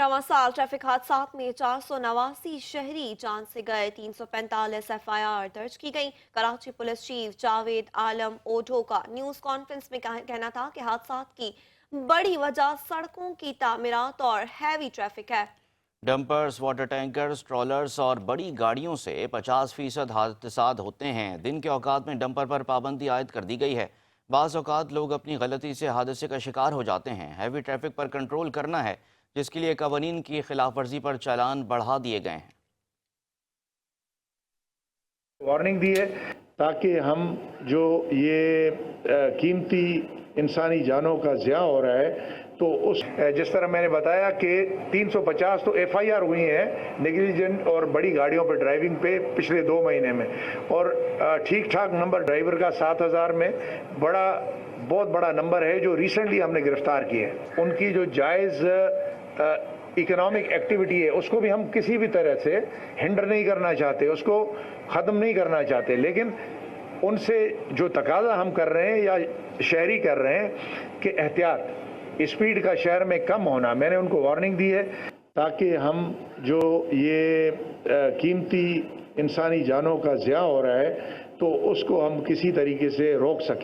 रवां साल ट्रैफिक हादसात में 489 शहरी जान से गए, 345 FIR दर्ज की गई। कराची पुलिस चीफ जावेद आलम ओढो का न्यूज कॉन्फ्रेंस में कहना था कि हादसात की बड़ी वजह सड़कों की तामीरात और हैवी ट्रैफिक है। डंपर्स, वाटर टैंकर्स, ट्रॉलर्स और बड़ी गाड़ियों से 50% हादसात होते हैं। दिन के औकात में डंपर पर पाबंदी आयद कर दी गई है। बाज़ औकात लोग अपनी गलती से हादसे का शिकार हो जाते हैं। हैवी ट्रैफिक पर कंट्रोल करना है, जिसके लिए कवानीन की खिलाफ वर्जी पर चालान बढ़ा दिए गए हैं। वार्निंग दी है ताकि हम जो ये कीमती इंसानी जानों का ज़िया हो रहा है, तो उस जिस तरह मैंने बताया कि 350 तो FIR हुई हैं नेग्लिजेंट और बड़ी गाड़ियों पर ड्राइविंग पे पिछले 2 महीने में, और ठीक ठाक नंबर ड्राइवर का 7000 में बहुत बड़ा नंबर है जो रिसेंटली हमने गिरफ्तार किए हैं। उनकी जो जायज़ इकोनॉमिक एक्टिविटी है उसको भी हम किसी भी तरह से हिंडर नहीं करना चाहते, उसको ख़त्म नहीं करना चाहते, लेकिन उनसे जो तकाजा हम कर रहे हैं या शहरी कर रहे हैं कि एहतियात, स्पीड का शहर में कम होना, मैंने उनको वार्निंग दी है ताकि हम जो ये कीमती इंसानी जानों का ज़िया हो रहा है तो उसको हम किसी तरीके से रोक सकें।